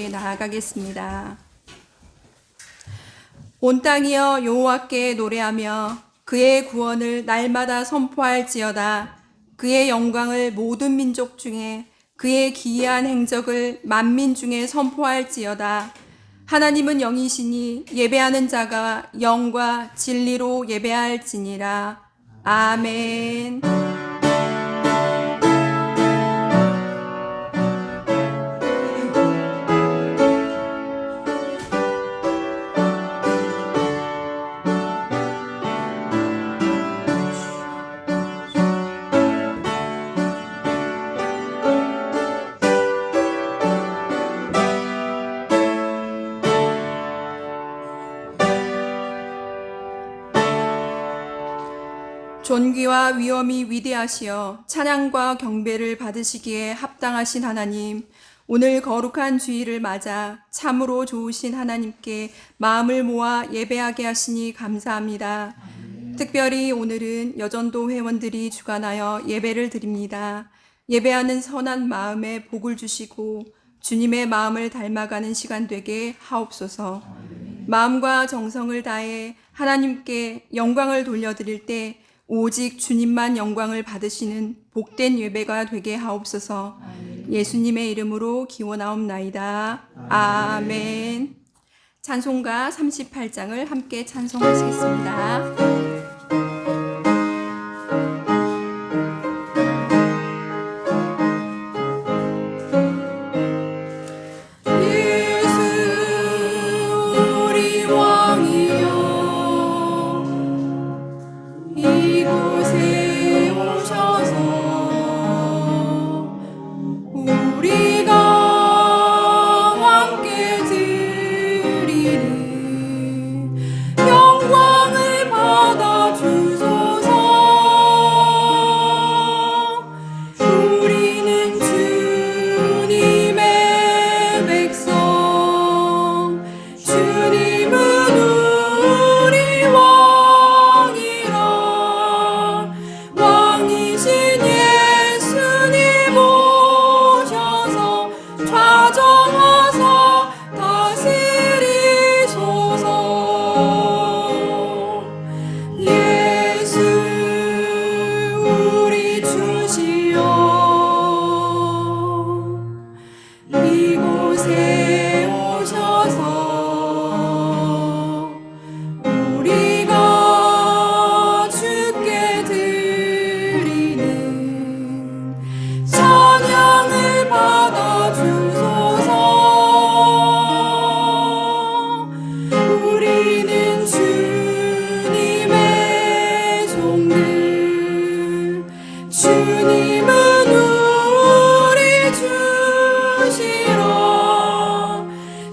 함께 나아가겠습니다. 온 땅이여 여호와께 노래하며 그의 구원을 날마다 선포할지어다. 그의 영광을 모든 민족 중에, 그의 기이한 행적을 만민 중에 선포할지어다. 하나님은 영이시니 예배하는 자가 영과 진리로 예배할지니라. 아멘. 존귀와 위엄이 위대하시어 찬양과 경배를 받으시기에 합당하신 하나님, 오늘 거룩한 주일을 맞아 참으로 좋으신 하나님께 마음을 모아 예배하게 하시니 감사합니다. 특별히 오늘은 여전도 회원들이 주관하여 예배를 드립니다. 예배하는 선한 마음에 복을 주시고 주님의 마음을 닮아가는 시간 되게 하옵소서. 마음과 정성을 다해 하나님께 영광을 돌려드릴 때 오직 주님만 영광을 받으시는 복된 예배가 되게 하옵소서. 예수님의 이름으로 기원하옵나이다. 아멘. 찬송가 38장을 함께 찬송하시겠습니다. 이곳에 오셔서 우리가 함께 드리는 영광을 받아 주소서. 우리는 주님의 백성, 주님은 우리 왕이라. 왕이신 예수님 오셔서 좌정하사 다스리소서. 예수 우리 주시여, 이곳에 오셔서 우리가 주께 드리는 찬양을 받아 주소서. 우리는 주님의 종들, 주님은 우리 주시라.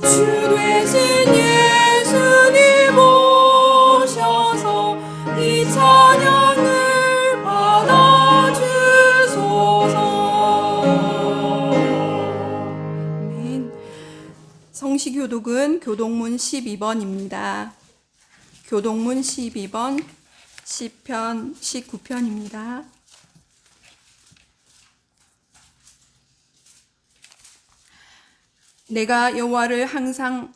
주 되신 예수님 오셔서 이 찬양을 받아 주소서. 아멘. 성시교독은 교독문 12번입니다. 교독문 12번, 시편 19편입니다. 내가 여호와를 항상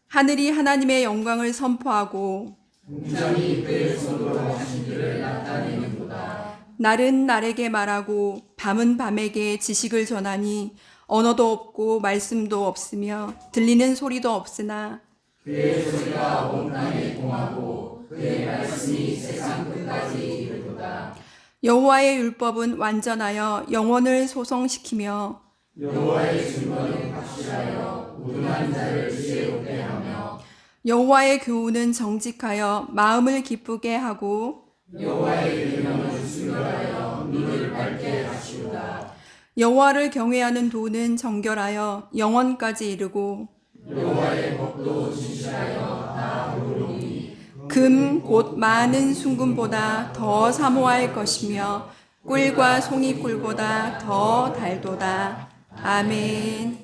하늘이 하나님의 영광을 선포하고 날은 날에게 말하고 밤은 밤에게 지식을 전하니 언어도 없고 말씀도 없으며 들리는 소리도 없으나 그의 소리가 온 땅에 통하고 그의 말씀이 세상 끝까지 이르도다. 여호와의 율법은 완전하여 영혼을 소성시키며 여호와의 증거는 확실하여 우둔한 자를 지혜롭게 하며 여호와의 교훈은 정직하여 마음을 기쁘게 하고 여호와의 계명은 순결하여 눈을 밝게 하시오다. 여호와를 경외하는 도는 정결하여 영원까지 이르고 여호와의 법도 진실하여 다 의로우니 금 곧 많은 순금보다 더 사모할 것이며 꿀과 송이꿀보다 더 달도다. 아멘.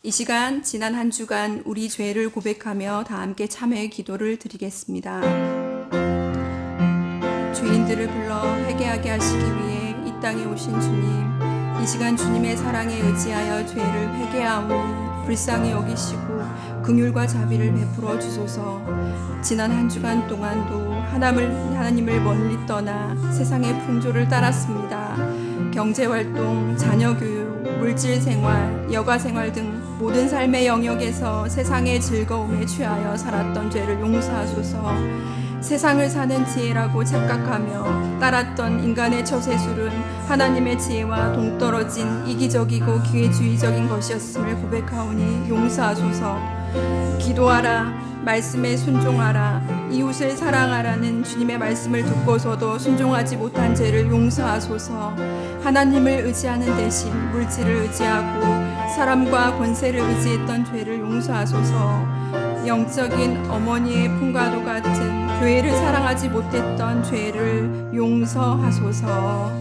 이 시간 지난 한 주간 우리 죄를 고백하며 다 함께 참회의 기도를 드리겠습니다. 주인들을 불러 회개하게 하시기 위해 이 땅에 오신 주님, 이 시간 주님의 사랑에 의지하여 죄를 회개하오니 불쌍히 여기시고 긍휼과 자비를 베풀어 주소서. 지난 한 주간 동안도 하나님을 멀리 떠나 세상의 풍조를 따랐습니다. 경제활동, 자녀교육, 물질생활, 여가생활 등 모든 삶의 영역에서 세상의 즐거움에 취하여 살았던 죄를 용서하소서. 세상을 사는 지혜라고 착각하며 따랐던 인간의 처세술은 하나님의 지혜와 동떨어진 이기적이고 기회주의적인 것이었음을 고백하오니 용서하소서. 기도하라, 말씀에 순종하라, 이웃을 사랑하라는 주님의 말씀을 듣고서도 순종하지 못한 죄를 용서하소서. 하나님을 의지하는 대신 물질을 의지하고 사람과 권세를 의지했던 죄를 용서하소서. 영적인 어머니의 품과도 같은 교회를 사랑하지 못했던 죄를 용서하소서.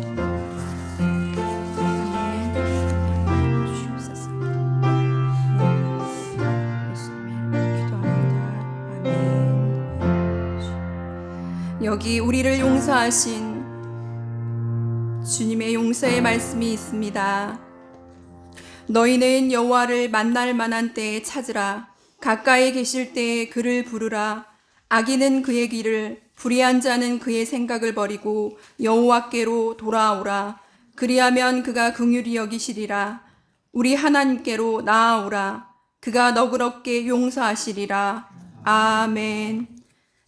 여기 우리를 용서하신 주님의 용서의 말씀이 있습니다. 너희는 여호와를 만날 만한 때에 찾으라. 가까이 계실 때에 그를 부르라. 악인은 그의 길을, 불의한 자는 그의 생각을 버리고 여호와께로 돌아오라. 그리하면 그가 긍휼히 여기시리라. 우리 하나님께로 나아오라. 그가 너그럽게 용서하시리라. 아멘.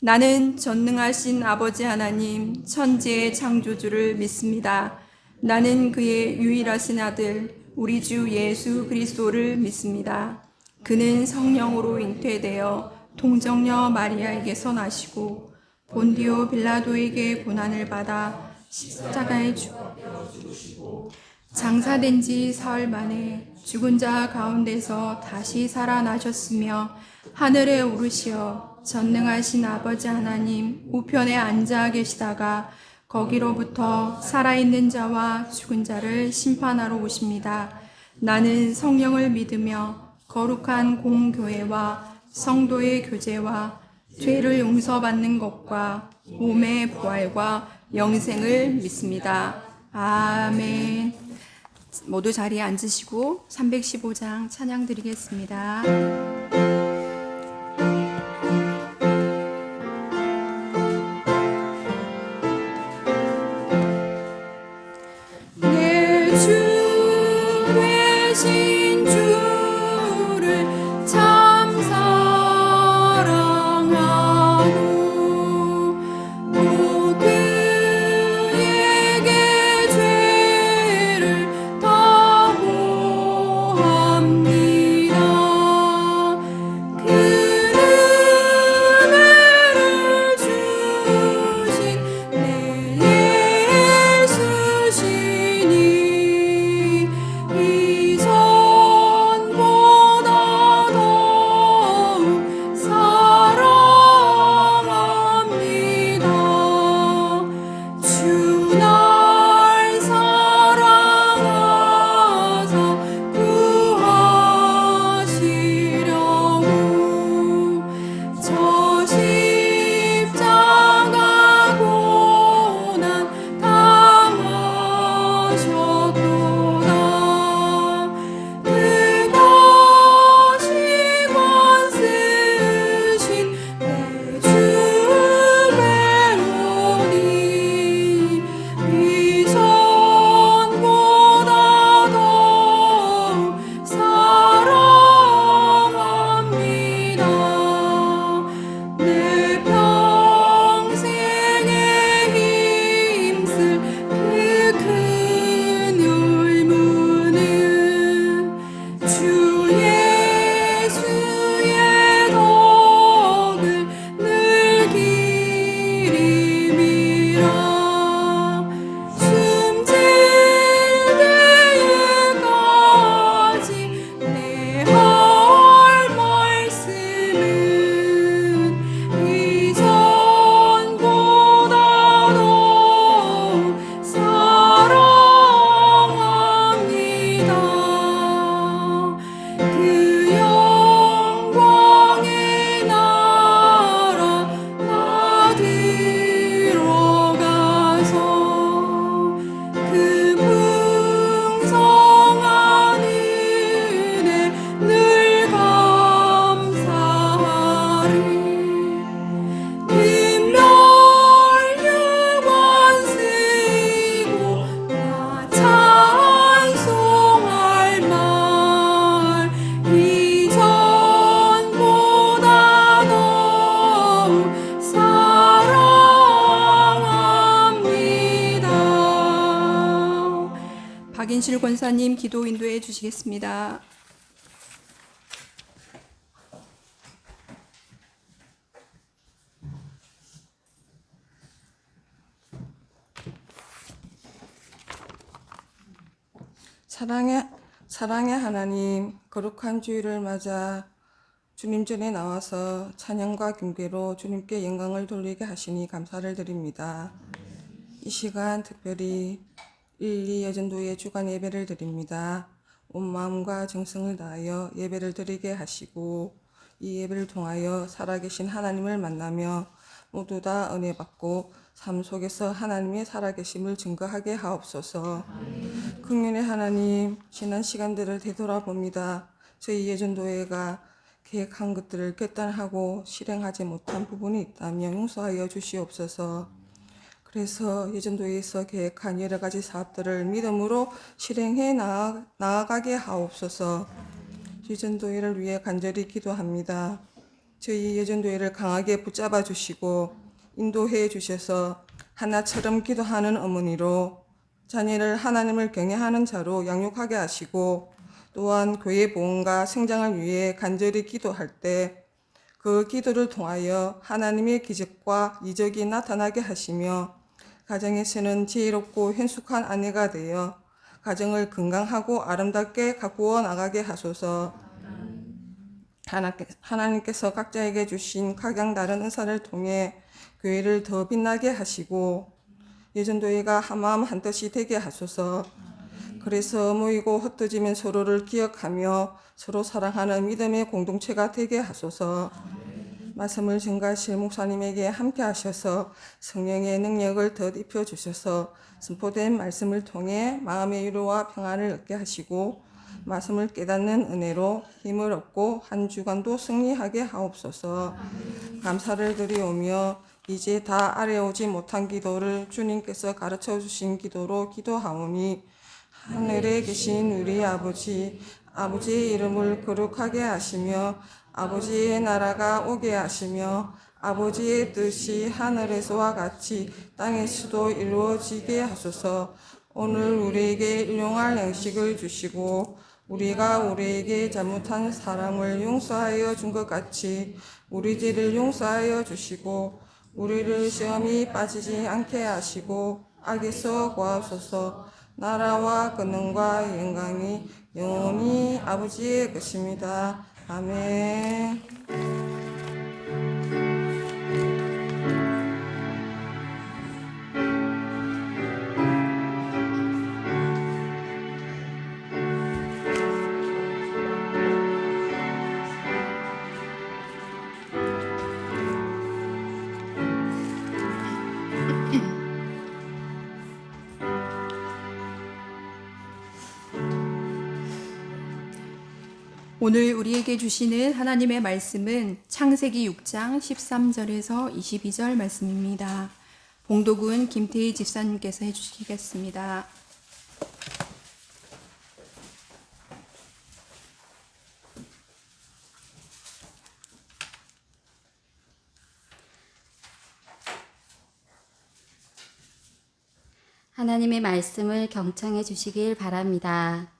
나는 전능하신 아버지 하나님, 천지의 창조주를 믿습니다. 나는 그의 유일하신 아들, 우리 주 예수 그리스도를 믿습니다. 그는 성령으로 잉태되어 동정녀 마리아에게서 나시고 본디오 빌라도에게 고난을 받아 십자가에 죽고 장사된 지 사흘 만에 죽은 자 가운데서 다시 살아나셨으며 하늘에 오르시어 전능하신 아버지 하나님 우편에 앉아 계시다가 거기로부터 살아있는 자와 죽은 자를 심판하러 오십니다. 나는 성령을 믿으며 거룩한 공교회와 성도의 교제와 죄를 용서받는 것과 몸의 부활과 영생을 믿습니다. 아멘. 모두 자리에 앉으시고 315장 찬양 드리겠습니다. 내 주 되신 주를 참 사랑하고 또 그에게 죄를 다 보합니다. 그 은혜를 주신 내 예수시니 이전 이주일 권사님 기도 인도해 주시겠습니다. 사랑의 하나님, 거룩한 주일을 맞아 주님 전에 나와서 찬양과 경배로 주님께 영광을 돌리게 하시니 감사를 드립니다. 이 시간 특별히 1.2 여전도의 주간 예배를 드립니다. 온 마음과 정성을 다하여 예배를 드리게 하시고 이 예배를 통하여 살아계신 하나님을 만나며 모두 다 은혜 받고 삶 속에서 하나님의 살아계심을 증거하게 하옵소서. 긍휼의 하나님, 지난 시간들을 되돌아봅니다. 저희 예전도회가 계획한 것들을 결단하고 실행하지 못한 부분이 있다면 용서하여 주시옵소서. 그래서 예전도회에서 계획한 여러 가지 사업들을 믿음으로 실행해 나아가게 하옵소서. 예전도회를 위해 간절히 기도합니다. 저희 예전도회를 강하게 붙잡아 주시고 인도해 주셔서 하나처럼 기도하는 어머니로 자녀를 하나님을 경외하는 자로 양육하게 하시고 또한 교회 보온과 성장을 위해 간절히 기도할 때 그 기도를 통하여 하나님의 기적과 이적이 나타나게 하시며 가정에서는 지혜롭고 현숙한 아내가 되어 가정을 건강하고 아름답게 가꾸어 나가게 하소서. 하나님께서 각자에게 주신 각양 다른 은사를 통해 교회를 더 빛나게 하시고 예전도회가 한마음 한뜻이 되게 하소서. 그래서 모이고 흩어지면 서로를 기억하며 서로 사랑하는 믿음의 공동체가 되게 하소서. 말씀을 증가하실 목사님에게 함께 하셔서 성령의 능력을 덧 입혀 주셔서 선포된 말씀을 통해 마음의 위로와 평안을 얻게 하시고 말씀을 깨닫는 은혜로 힘을 얻고 한 주간도 승리하게 하옵소서. 감사를 드리오며 이제 다 아뢰오지 못한 기도를 주님께서 가르쳐 주신 기도로 기도하오니 하늘에 계신 우리 아버지의 이름을 거룩하게 하시며 아버지의 나라가 오게 하시며 아버지의 뜻이 하늘에서와 같이 땅에서도 이루어지게 하소서. 오늘 우리에게 일용할 양식을 주시고 우리가 우리에게 잘못한 사람을 용서하여 준 것 같이 우리 죄를 용서하여 주시고 우리를 시험에 빠지지 않게 하시고 악에서 구하소서. 나라와 권능과 영광이 영원히 아버지의 것입니다. 아멘. 오늘 우리에게 주시는 하나님의 말씀은 창세기 6장 13절에서 22절 말씀입니다. 봉독은 김태희 집사님께서 해주시겠습니다. 하나님의 말씀을 경청해 주시길 바랍니다.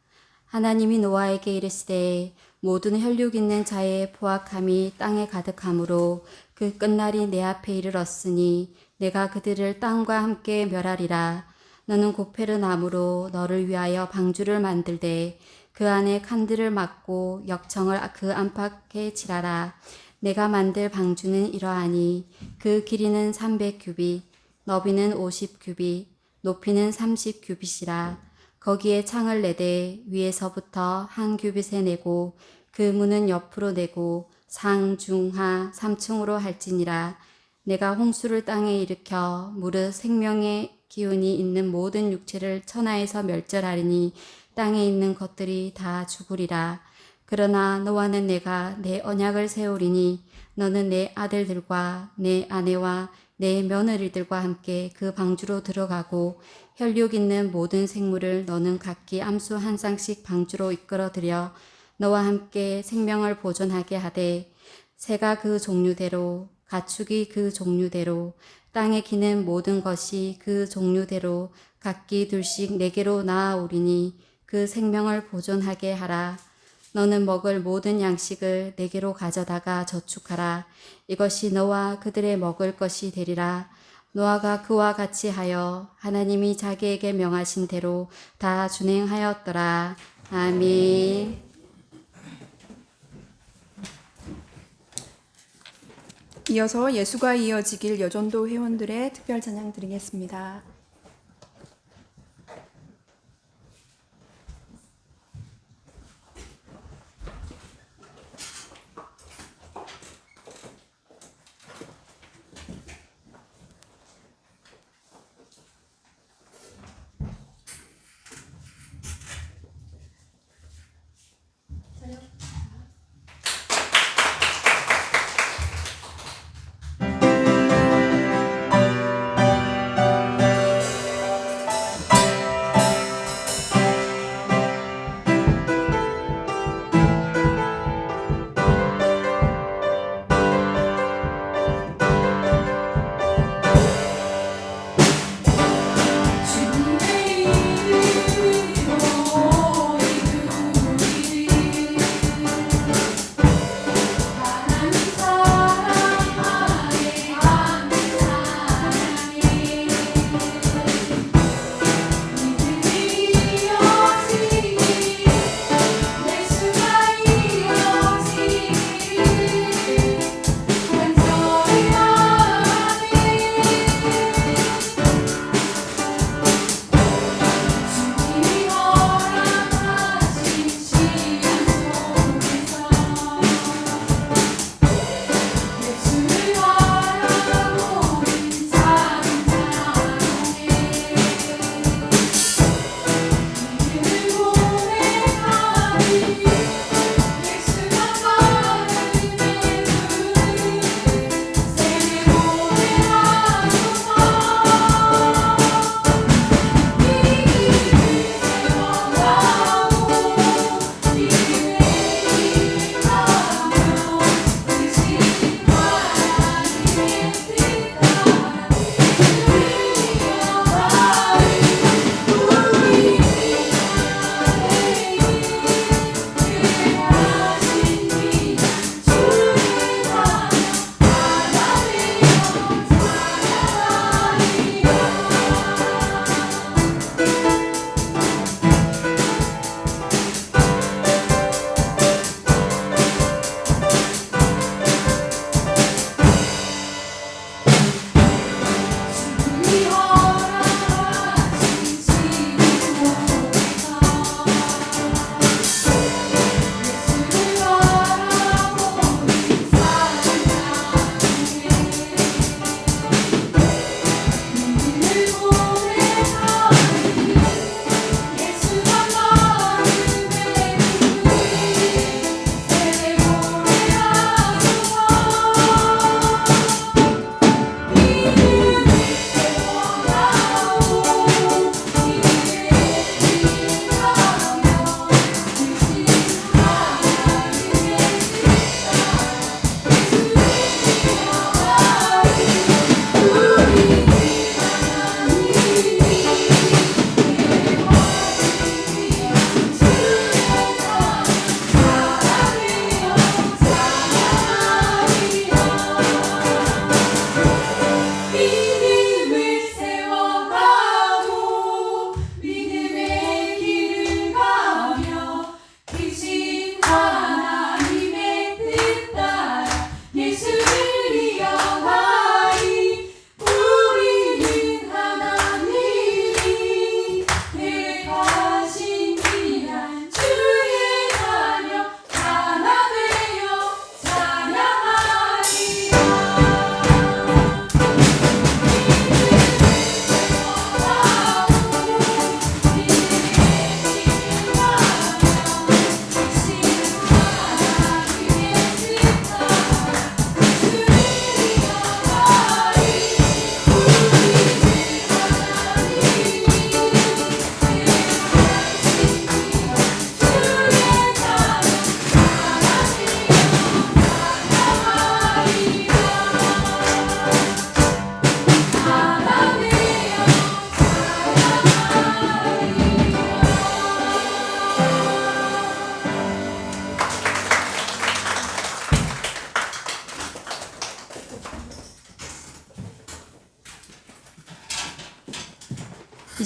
하나님이 노아에게 이르시되 모든 혈육 있는 자의 포악함이 땅에 가득하므로 그 끝날이 내 앞에 이르렀으니 내가 그들을 땅과 함께 멸하리라. 너는 고페르 나무로 너를 위하여 방주를 만들되 그 안에 칸들을 막고 역청을 그 안팎에 칠하라. 내가 만들 방주는 이러하니 그 길이는 300규빗, 너비는 50규빗, 높이는 30규빗이라. 거기에 창을 내되 위에서부터 한 규빗에 내고 그 문은 옆으로 내고 상, 중, 하 3층으로 할지니라. 내가 홍수를 땅에 일으켜 무릇 생명의 기운이 있는 모든 육체를 천하에서 멸절하리니 땅에 있는 것들이 다 죽으리라. 그러나 너와는 내가 내 언약을 세우리니 너는 내 아들들과 내 아내와 내 며느리들과 함께 그 방주로 들어가고 혈육 있는 모든 생물을 너는 각기 암수 한 쌍씩 방주로 이끌어들여 너와 함께 생명을 보존하게 하되 새가 그 종류대로 가축이 그 종류대로 땅에 기는 모든 것이 그 종류대로 각기 둘씩 내게로 나아오리니 그 생명을 보존하게 하라. 너는 먹을 모든 양식을 내게로 가져다가 저축하라. 이것이 너와 그들의 먹을 것이 되리라. 노아가 그와 같이 하여 하나님이 자기에게 명하신 대로 다 준행하였더라. 아멘. 이어서 예수가 이어지길 여전도 회원들의 특별 찬양 드리겠습니다.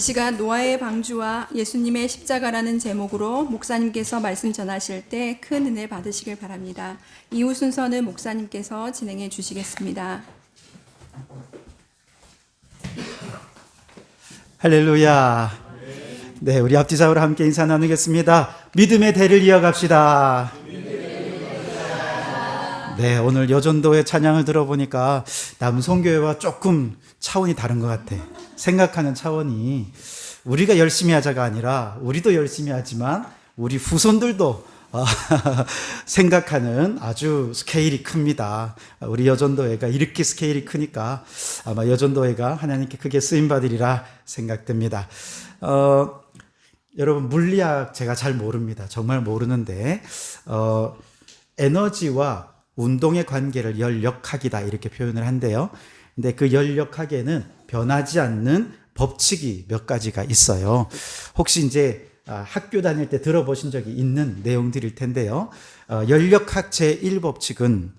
시간 노아의 방주와 예수님의 십자가라는 제목으로 목사님께서 말씀 전하실 때 큰 은혜 받으시길 바랍니다. 이후 순서는 목사님께서 진행해 주시겠습니다. 할렐루야. 네, 우리 앞뒤 좌우로 함께 인사 나누겠습니다. 믿음의 대를 이어갑시다. 네, 오늘 여전도의 찬양을 들어보니까 남성교회와 조금 차원이 다른 것 같아. 생각하는 차원이 우리가 열심히 하자가 아니라 우리도 열심히 하지만 우리 후손들도 생각하는 아주 스케일이 큽니다. 우리 여전도회가 이렇게 스케일이 크니까 아마 여전도회가 하나님께 크게 쓰임받으리라 생각됩니다. 여러분, 물리학 제가 잘 모릅니다. 정말 모르는데 에너지와 운동의 관계를 열역학이다 이렇게 표현을 한대요. 근데 그 열역학에는 변하지 않는 법칙이 몇 가지가 있어요. 혹시 이제 학교 다닐 때 들어보신 적이 있는 내용들일 텐데요. 열역학 제1법칙은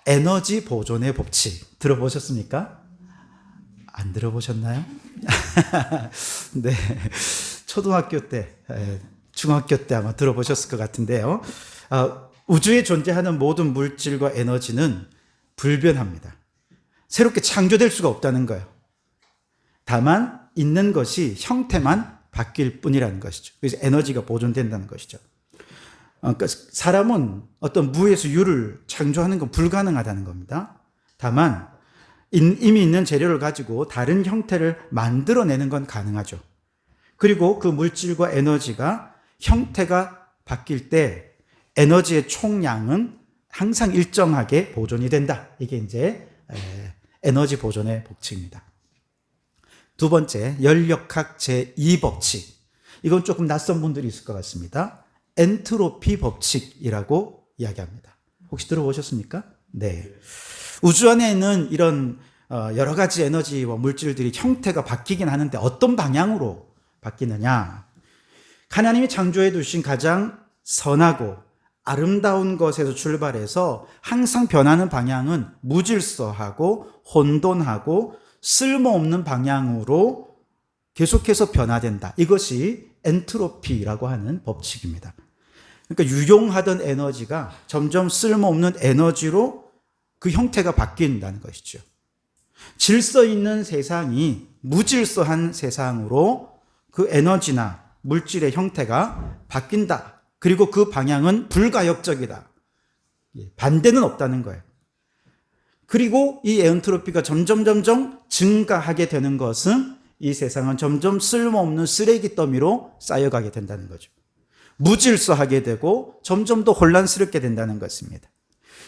에너지 보존의 법칙. 들어보셨습니까? 안 들어보셨나요? 네. 초등학교 때, 중학교 때 아마 들어보셨을 것 같은데요. 우주에 존재하는 모든 물질과 에너지는 불변합니다. 새롭게 창조될 수가 없다는 거예요. 다만 있는 것이 형태만 바뀔 뿐이라는 것이죠. 그래서 에너지가 보존된다는 것이죠. 그러니까 사람은 어떤 무에서 유를 창조하는 건 불가능하다는 겁니다. 다만 이미 있는 재료를 가지고 다른 형태를 만들어내는 건 가능하죠. 그리고 그 물질과 에너지가 형태가 바뀔 때 에너지의 총량은 항상 일정하게 보존이 된다. 이게 이제 에너지 보존의 법칙입니다. 두 번째, 열역학 제2법칙. 이건 조금 낯선 분들이 있을 것 같습니다. 엔트로피 법칙이라고 이야기합니다. 혹시 들어보셨습니까? 네. 우주 안에 있는 이런 여러 가지 에너지와 물질들이 형태가 바뀌긴 하는데 어떤 방향으로 바뀌느냐? 하나님이 창조해 두신 가장 선하고 아름다운 것에서 출발해서 항상 변하는 방향은 무질서하고 혼돈하고 쓸모없는 방향으로 계속해서 변화된다. 이것이 엔트로피라고 하는 법칙입니다. 그러니까 유용하던 에너지가 점점 쓸모없는 에너지로 그 형태가 바뀐다는 것이죠. 질서 있는 세상이 무질서한 세상으로 그 에너지나 물질의 형태가 바뀐다. 그리고 그 방향은 불가역적이다. 반대는 없다는 거예요. 그리고 이 엔트로피가 점점 증가하게 되는 것은 이 세상은 점점 쓸모없는 쓰레기 더미로 쌓여가게 된다는 거죠. 무질서하게 되고 점점 더 혼란스럽게 된다는 것입니다.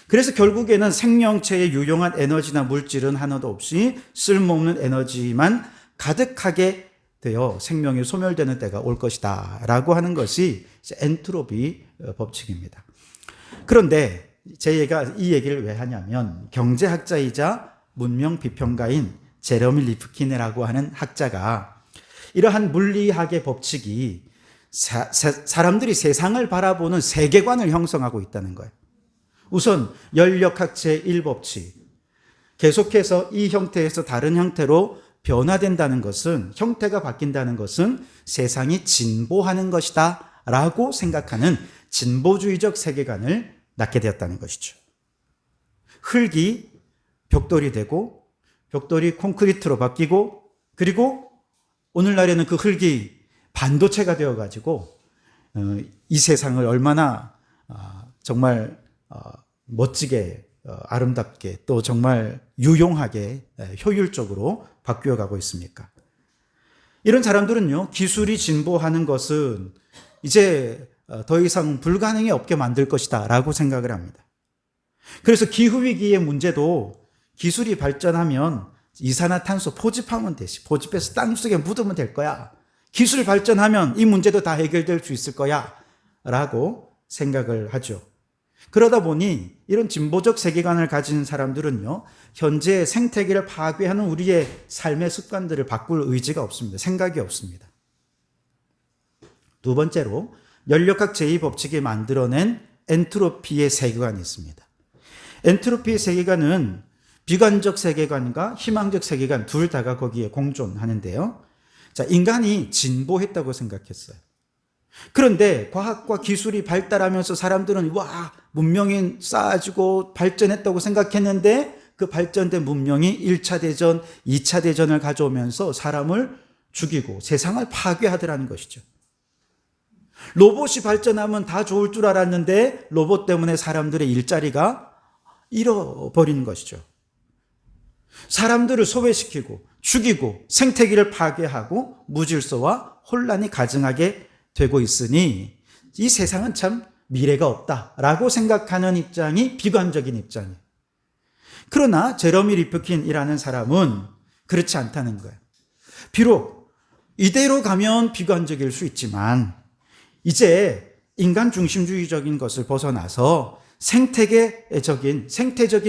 그래서 결국에는 생명체의 유용한 에너지나 물질은 하나도 없이 쓸모없는 에너지만 가득하게 되어 생명이 소멸되는 때가 올 것이다 라고 하는 것이 엔트로피 법칙입니다. 그런데 제가 이 얘기를 왜 하냐면 경제학자이자 문명 비평가인 제러미 리프킨이라고 하는 학자가 이러한 물리학의 법칙이 사람들이 세상을 바라보는 세계관을 형성하고 있다는 거예요. 우선 열역학 제1법칙, 계속해서 이 형태에서 다른 형태로 변화된다는 것은, 형태가 바뀐다는 것은 세상이 진보하는 것이다 라고 생각하는 진보주의적 세계관을 낳게 되었다는 것이죠. 흙이 벽돌이 되고 벽돌이 콘크리트로 바뀌고 그리고 오늘날에는 그 흙이 반도체가 되어가지고 이 세상을 얼마나 정말 멋지게 아름답게 또 정말 유용하게 효율적으로 바뀌어가고 있습니까? 이런 사람들은요, 기술이 진보하는 것은 이제 더 이상 불가능이 없게 만들 것이다 라고 생각을 합니다. 그래서 기후위기의 문제도 기술이 발전하면 이산화탄소 포집하면 되지. 포집해서 땅속에 묻으면 될 거야. 기술 발전하면 이 문제도 다 해결될 수 있을 거야 라고 생각을 하죠. 그러다 보니 이런 진보적 세계관을 가진 사람들은요, 현재 생태계를 파괴하는 우리의 삶의 습관들을 바꿀 의지가 없습니다. 생각이 없습니다. 두 번째로 열역학 제2법칙이 만들어낸 엔트로피의 세계관이 있습니다. 엔트로피의 세계관은 비관적 세계관과 희망적 세계관 둘 다가 거기에 공존하는데요. 자, 인간이 진보했다고 생각했어요. 그런데 과학과 기술이 발달하면서 사람들은 와, 문명이 쌓아지고 발전했다고 생각했는데 그 발전된 문명이 1차 대전, 2차 대전을 가져오면서 사람을 죽이고 세상을 파괴하더라는 것이죠. 로봇이 발전하면 다 좋을 줄 알았는데 로봇 때문에 사람들의 일자리가 잃어버리는 것이죠. 사람들을 소외시키고 죽이고 생태계를 파괴하고 무질서와 혼란이 가증하게 되고 있으니 이 세상은 참 미래가 없다라고 생각하는 입장이 비관적인 입장이에요. 그러나 제러미 리프킨이라는 사람은 그렇지 않다는 거예요. 비록 이대로 가면 비관적일 수 있지만 이제 인간 중심주의적인 것을 벗어나서 생태적인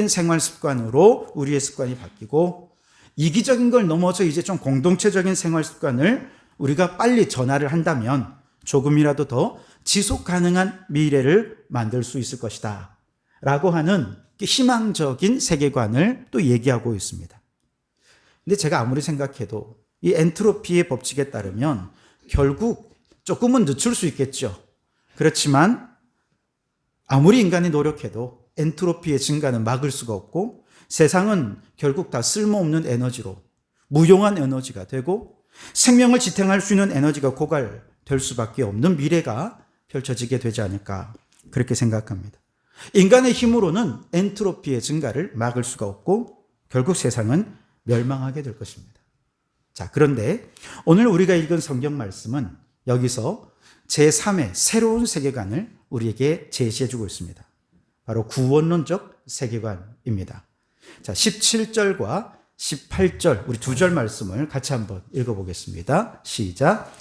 생활 습관으로 우리의 습관이 바뀌고 이기적인 걸 넘어서 이제 좀 공동체적인 생활 습관을 우리가 빨리 전환을 한다면 조금이라도 더 지속 가능한 미래를 만들 수 있을 것이다 라고 하는 희망적인 세계관을 또 얘기하고 있습니다. 근데 제가 아무리 생각해도 이 엔트로피의 법칙에 따르면 결국 조금은 늦출 수 있겠죠. 그렇지만 아무리 인간이 노력해도 엔트로피의 증가는 막을 수가 없고 세상은 결국 다 쓸모없는 에너지로 무용한 에너지가 되고 생명을 지탱할 수 있는 에너지가 고갈될 수밖에 없는 미래가 펼쳐지게 되지 않을까 그렇게 생각합니다. 인간의 힘으로는 엔트로피의 증가를 막을 수가 없고 결국 세상은 멸망하게 될 것입니다. 자, 그런데 오늘 우리가 읽은 성경 말씀은 여기서 제3의 새로운 세계관을 우리에게 제시해주고 있습니다. 바로 구원론적 세계관입니다. 자, 17절과 18절 우리 두 절 말씀을 같이 한번 읽어보겠습니다. 시작.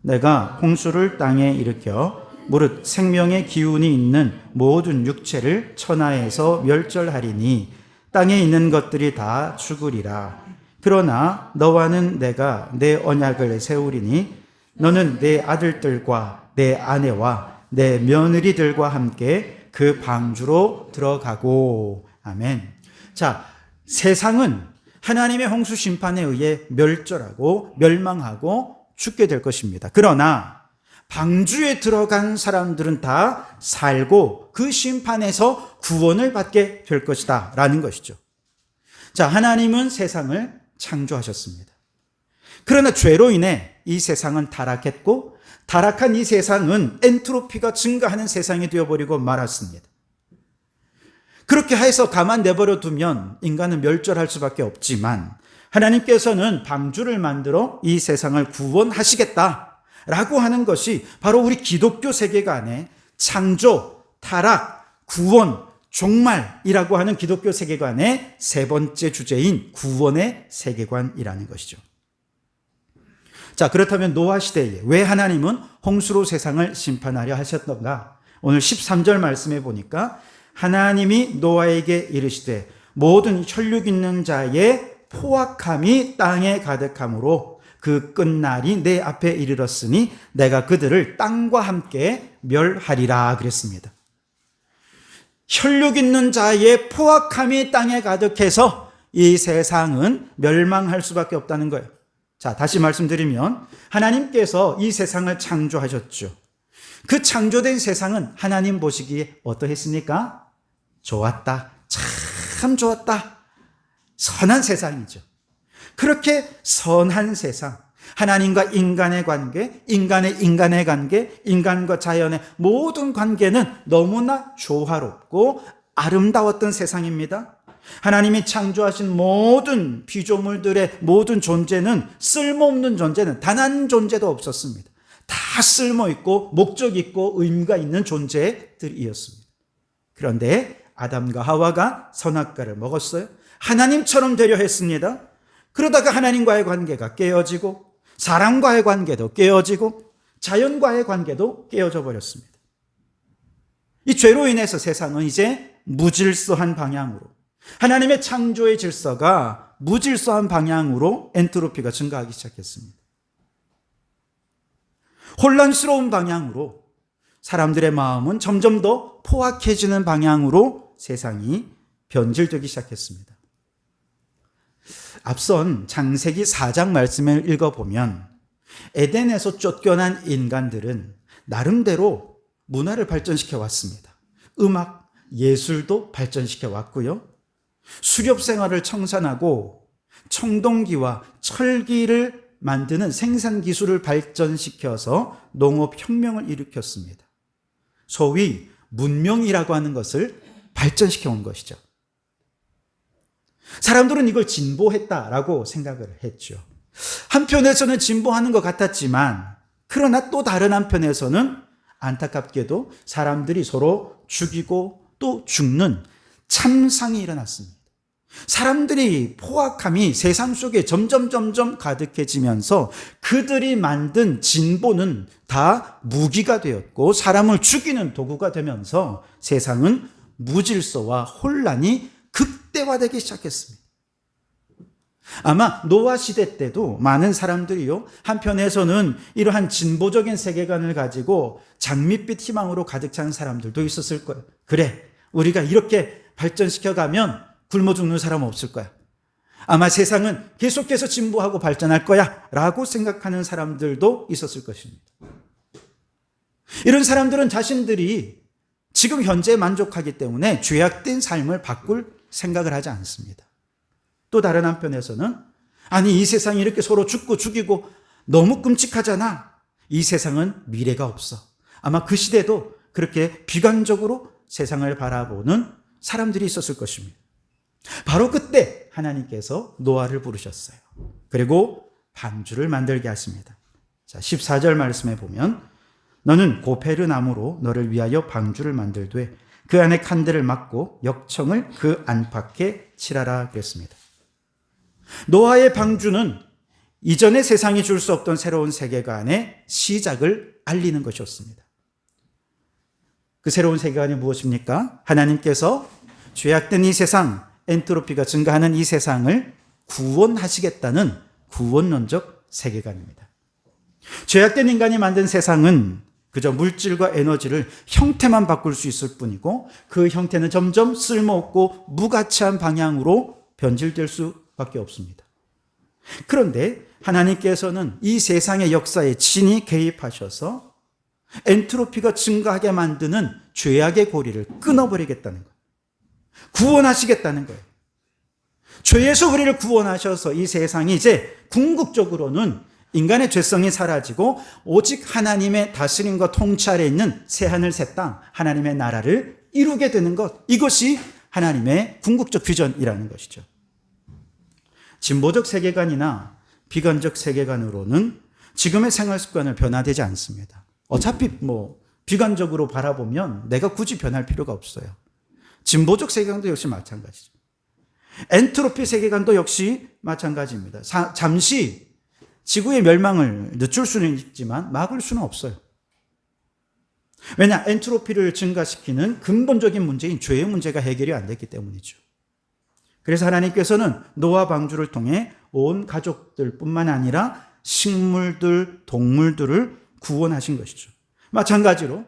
내가 홍수를 땅에 일으켜 무릇 생명의 기운이 있는 모든 육체를 천하에서 멸절하리니 땅에 있는 것들이 다 죽으리라. 그러나 너와는 내가 내 언약을 세우리니 너는 내 아들들과 내 아내와 내 며느리들과 함께 그 방주로 들어가고. 아멘. 자, 세상은 하나님의 홍수 심판에 의해 멸절하고 멸망하고 죽게 될 것입니다. 그러나 방주에 들어간 사람들은 다 살고 그 심판에서 구원을 받게 될 것이다 라는 것이죠. 자, 하나님은 세상을 창조하셨습니다. 그러나 죄로 인해 이 세상은 타락했고 타락한 이 세상은 엔트로피가 증가하는 세상이 되어버리고 말았습니다. 그렇게 해서 가만 내버려 두면 인간은 멸절할 수밖에 없지만 하나님께서는 방주를 만들어 이 세상을 구원하시겠다라고 하는 것이 바로 우리 기독교 세계관의 창조, 타락, 구원, 종말이라고 하는 기독교 세계관의 세 번째 주제인 구원의 세계관이라는 것이죠. 자, 그렇다면 노아 시대에 왜 하나님은 홍수로 세상을 심판하려 하셨던가? 오늘 13절 말씀해 보니까 하나님이 노아에게 이르시되 모든 혈육 있는 자의 포악함이 땅에 가득함으로 그 끝날이 내 앞에 이르렀으니 내가 그들을 땅과 함께 멸하리라 그랬습니다. 혈육 있는 자의 포악함이 땅에 가득해서 이 세상은 멸망할 수밖에 없다는 거예요. 자, 다시 말씀드리면 하나님께서 이 세상을 창조하셨죠. 그 창조된 세상은 하나님 보시기에 어떠했습니까? 좋았다. 참 좋았다. 선한 세상이죠. 그렇게 선한 세상, 하나님과 인간의 관계, 인간의 관계, 인간과 자연의 모든 관계는 너무나 조화롭고 아름다웠던 세상입니다. 하나님이 창조하신 모든 피조물들의 모든 존재는 쓸모없는 존재는 단 한 존재도 없었습니다. 다 쓸모있고 목적 있고 의미가 있는 존재들이었습니다. 그런데 아담과 하와가 선악과를 먹었어요. 하나님처럼 되려 했습니다. 그러다가 하나님과의 관계가 깨어지고 사람과의 관계도 깨어지고 자연과의 관계도 깨어져 버렸습니다. 이 죄로 인해서 세상은 이제 무질서한 방향으로, 하나님의 창조의 질서가 무질서한 방향으로 엔트로피가 증가하기 시작했습니다. 혼란스러운 방향으로 사람들의 마음은 점점 더 포악해지는 방향으로 세상이 변질되기 시작했습니다. 앞선 창세기 4장 말씀을 읽어보면 에덴에서 쫓겨난 인간들은 나름대로 문화를 발전시켜 왔습니다. 음악, 예술도 발전시켜 왔고요. 수렵 생활을 청산하고 청동기와 철기를 만드는 생산 기술을 발전시켜서 농업혁명을 일으켰습니다. 소위 문명이라고 하는 것을 발전시켜 온 것이죠. 사람들은 이걸 진보했다라고 생각을 했죠. 한편에서는 진보하는 것 같았지만, 그러나 또 다른 한편에서는 안타깝게도 사람들이 서로 죽이고 또 죽는 참상이 일어났습니다. 사람들이 포악함이 세상 속에 점점 가득해지면서 그들이 만든 진보는 다 무기가 되었고 사람을 죽이는 도구가 되면서 세상은 무질서와 혼란이 극대화되기 시작했습니다. 아마 노아 시대 때도 많은 사람들이요, 한편에서는 이러한 진보적인 세계관을 가지고 장밋빛 희망으로 가득 찬 사람들도 있었을 거예요. 그래, 우리가 이렇게 발전시켜가면 굶어 죽는 사람 없을 거야. 아마 세상은 계속해서 진보하고 발전할 거야 라고 생각하는 사람들도 있었을 것입니다. 이런 사람들은 자신들이 지금 현재에 만족하기 때문에 죄악된 삶을 바꿀 생각을 하지 않습니다. 또 다른 한편에서는 아니, 이 세상이 이렇게 서로 죽고 죽이고 너무 끔찍하잖아. 이 세상은 미래가 없어. 아마 그 시대도 그렇게 비관적으로 세상을 바라보는 사람들이 있었을 것입니다. 바로 그때 하나님께서 노아를 부르셨어요. 그리고 방주를 만들게 하십니다. 자, 14절 말씀에 보면 너는 고페르 나무로 너를 위하여 방주를 만들되 그 안에 칸들을 막고 역청을 그 안팎에 칠하라 그랬습니다. 노아의 방주는 이전의 세상이 줄 수 없던 새로운 세계관의 시작을 알리는 것이었습니다. 그 새로운 세계관이 무엇입니까? 하나님께서 죄악된 이 세상, 엔트로피가 증가하는 이 세상을 구원하시겠다는 구원론적 세계관입니다. 죄악된 인간이 만든 세상은 그저 물질과 에너지를 형태만 바꿀 수 있을 뿐이고 그 형태는 점점 쓸모없고 무가치한 방향으로 변질될 수밖에 없습니다. 그런데 하나님께서는 이 세상의 역사에 친히 개입하셔서 엔트로피가 증가하게 만드는 죄악의 고리를 끊어버리겠다는 거예요. 구원하시겠다는 거예요. 죄에서 우리를 구원하셔서 이 세상이 이제 궁극적으로는 인간의 죄성이 사라지고 오직 하나님의 다스림과 통치 아래 있는 새하늘 새 땅, 하나님의 나라를 이루게 되는 것, 이것이 하나님의 궁극적 비전이라는 것이죠. 진보적 세계관이나 비관적 세계관으로는 지금의 생활 습관을 변화되지 않습니다. 어차피 비관적으로 바라보면 내가 굳이 변할 필요가 없어요. 진보적 세계관도 역시 마찬가지죠. 엔트로피 세계관도 역시 마찬가지입니다. 잠시 지구의 멸망을 늦출 수는 있지만 막을 수는 없어요. 왜냐? 엔트로피를 증가시키는 근본적인 문제인 죄의 문제가 해결이 안 됐기 때문이죠. 그래서 하나님께서는 노아 방주를 통해 온 가족들뿐만 아니라 식물들, 동물들을 구원하신 것이죠. 마찬가지로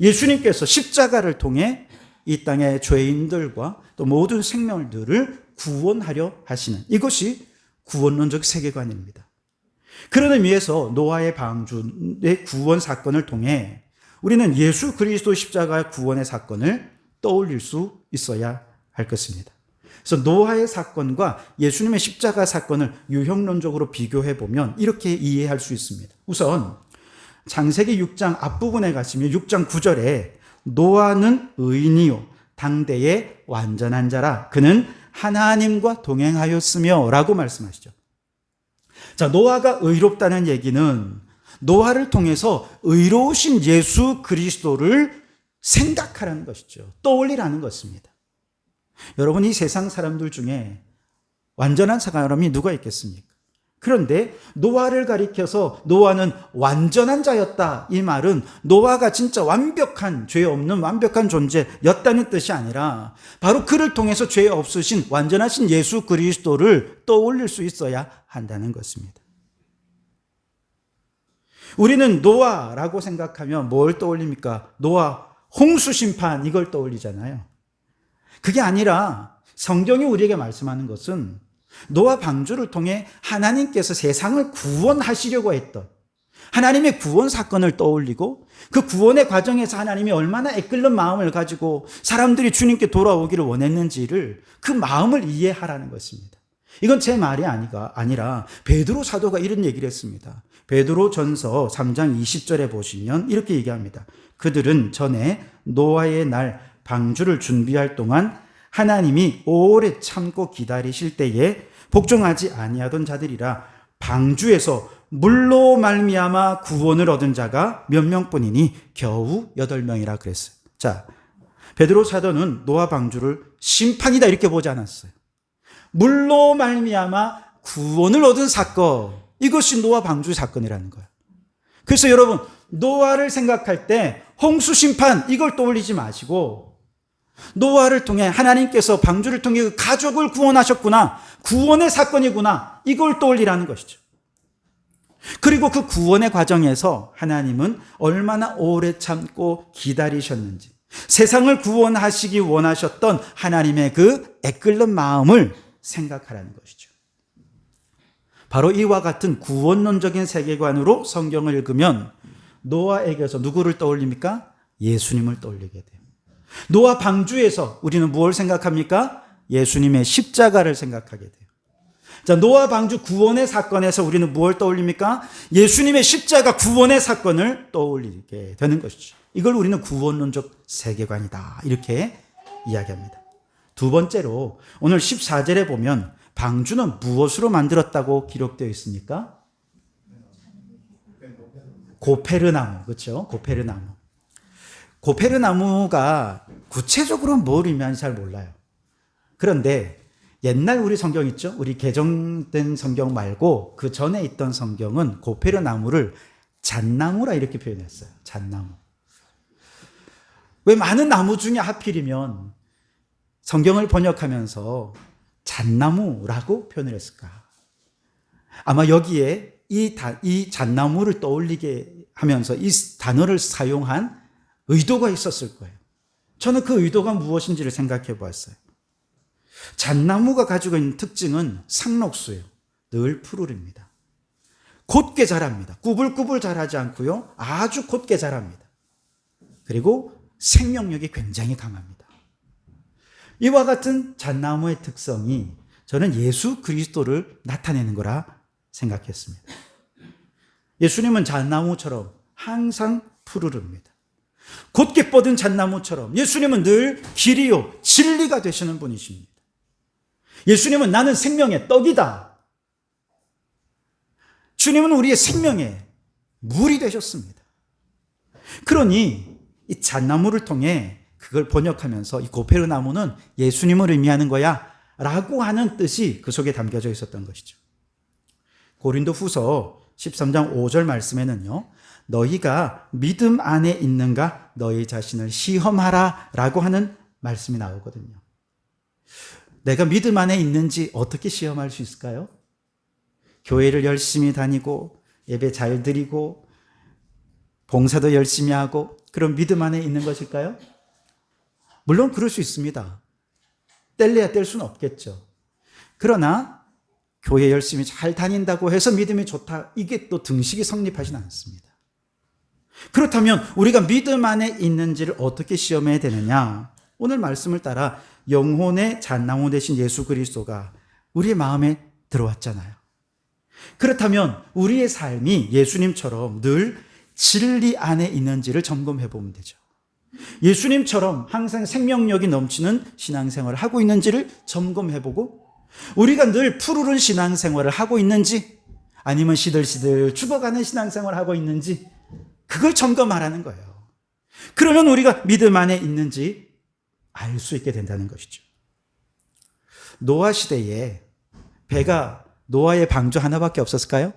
예수님께서 십자가를 통해 이 땅의 죄인들과 또 모든 생명들을 구원하려 하시는, 이것이 구원론적 세계관입니다. 그런 의미에서 노아의 방주의 구원 사건을 통해 우리는 예수 그리스도 십자가의 구원의 사건을 떠올릴 수 있어야 할 것입니다. 그래서 노아의 사건과 예수님의 십자가 사건을 유형론적으로 비교해 보면 이렇게 이해할 수 있습니다. 우선 창세기 6장 앞부분에 가시면 6장 9절에 노아는 의인이요 당대의 완전한 자라 그는 하나님과 동행하였으며 라고 말씀하시죠. 자, 노아가 의롭다는 얘기는 노아를 통해서 의로우신 예수 그리스도를 생각하라는 것이죠. 떠올리라는 것입니다. 여러분, 이 세상 사람들 중에 완전한 사람이 누가 있겠습니까? 그런데 노아를 가리켜서 노아는 완전한 자였다, 이 말은 노아가 진짜 완벽한, 죄 없는 완벽한 존재였다는 뜻이 아니라 바로 그를 통해서 죄 없으신 완전하신 예수 그리스도를 떠올릴 수 있어야 한다는 것입니다. 우리는 노아라고 생각하면 뭘 떠올립니까? 노아 홍수 심판, 이걸 떠올리잖아요. 그게 아니라 성경이 우리에게 말씀하는 것은 노아 방주를 통해 하나님께서 세상을 구원하시려고 했던 하나님의 구원 사건을 떠올리고 그 구원의 과정에서 하나님이 얼마나 애끓는 마음을 가지고 사람들이 주님께 돌아오기를 원했는지를 그 마음을 이해하라는 것입니다. 이건 제 말이 아니라 베드로 사도가 이런 얘기를 했습니다. 베드로 전서 3장 20절에 보시면 이렇게 얘기합니다. 그들은 전에 노아의 날 방주를 준비할 동안 하나님이 오래 참고 기다리실 때에 복종하지 아니하던 자들이라 방주에서 물로 말미암아 구원을 얻은 자가 몇 명뿐이니 겨우 8명이라 그랬어요. 자, 베드로 사도는 노아 방주를 심판이다 이렇게 보지 않았어요. 물로 말미암아 구원을 얻은 사건, 이것이 노아 방주 사건이라는 거예요. 그래서 여러분, 노아를 생각할 때 홍수 심판 이걸 떠올리지 마시고 노아를 통해 하나님께서 방주를 통해 그 가족을 구원하셨구나, 구원의 사건이구나, 이걸 떠올리라는 것이죠. 그리고 그 구원의 과정에서 하나님은 얼마나 오래 참고 기다리셨는지, 세상을 구원하시기 원하셨던 하나님의 그 애끓는 마음을 생각하라는 것이죠. 바로 이와 같은 구원론적인 세계관으로 성경을 읽으면 노아에게서 누구를 떠올립니까? 예수님을 떠올리게 돼요. 노아 방주에서 우리는 무엇을 생각합니까? 예수님의 십자가를 생각하게 돼요. 자, 노아 방주 구원의 사건에서 우리는 무엇을 떠올립니까? 예수님의 십자가 구원의 사건을 떠올리게 되는 것이죠. 이걸 우리는 구원론적 세계관이다 이렇게 이야기합니다. 두 번째로 오늘 14절에 보면 방주는 무엇으로 만들었다고 기록되어 있습니까? 고페르나무, 그렇죠? 고페르나무. 고페르나무가 구체적으로 뭘 의미하는지 잘 몰라요. 그런데 옛날 우리 성경 있죠? 우리 개정된 성경 말고 그 전에 있던 성경은 고페르나무를 잣나무라 이렇게 표현했어요. 잣나무. 왜 많은 나무 중에 하필이면 성경을 번역하면서 잣나무라고 표현을 했을까? 아마 여기에 이 잣나무를 떠올리게 하면서 이 단어를 사용한 의도가 있었을 거예요. 저는 그 의도가 무엇인지를 생각해 보았어요. 잣나무가 가지고 있는 특징은 상록수예요. 늘 푸르릅니다. 곧게 자랍니다. 꾸불꾸불 자라지 않고요. 아주 곧게 자랍니다. 그리고 생명력이 굉장히 강합니다. 이와 같은 잣나무의 특성이 저는 예수 그리스도를 나타내는 거라 생각했습니다. 예수님은 잣나무처럼 항상 푸르릅니다. 곧게 뻗은 잣나무처럼 예수님은 늘 길이요 진리가 되시는 분이십니다. 예수님은 나는 생명의 떡이다. 주님은 우리의 생명의 물이 되셨습니다. 그러니 이 잣나무를 통해 그걸 번역하면서 이 고페르나무는 예수님을 의미하는 거야 라고 하는 뜻이 그 속에 담겨져 있었던 것이죠. 고린도 후서 13장 5절 말씀에는요, 너희가 믿음 안에 있는가 너희 자신을 시험하라 라고 하는 말씀이 나오거든요. 내가 믿음 안에 있는지 어떻게 시험할 수 있을까요? 교회를 열심히 다니고 예배 잘 드리고 봉사도 열심히 하고 그런 믿음 안에 있는 것일까요? 물론 그럴 수 있습니다. 뗄래야 뗄 수는 없겠죠. 그러나 교회 열심히 잘 다닌다고 해서 믿음이 좋다, 이게 또 등식이 성립하진 않습니다. 그렇다면 우리가 믿음 안에 있는지를 어떻게 시험해야 되느냐? 오늘 말씀을 따라 영혼의 잣나무 되신 예수 그리스도가 우리의 마음에 들어왔잖아요. 그렇다면 우리의 삶이 예수님처럼 늘 진리 안에 있는지를 점검해 보면 되죠. 예수님처럼 항상 생명력이 넘치는 신앙생활을 하고 있는지를 점검해 보고, 우리가 늘 푸르른 신앙생활을 하고 있는지 아니면 시들시들 죽어가는 신앙생활을 하고 있는지 그걸 점검하라는 거예요. 그러면 우리가 믿음 안에 있는지 알 수 있게 된다는 것이죠. 노아 시대에 배가 노아의 방주 하나밖에 없었을까요?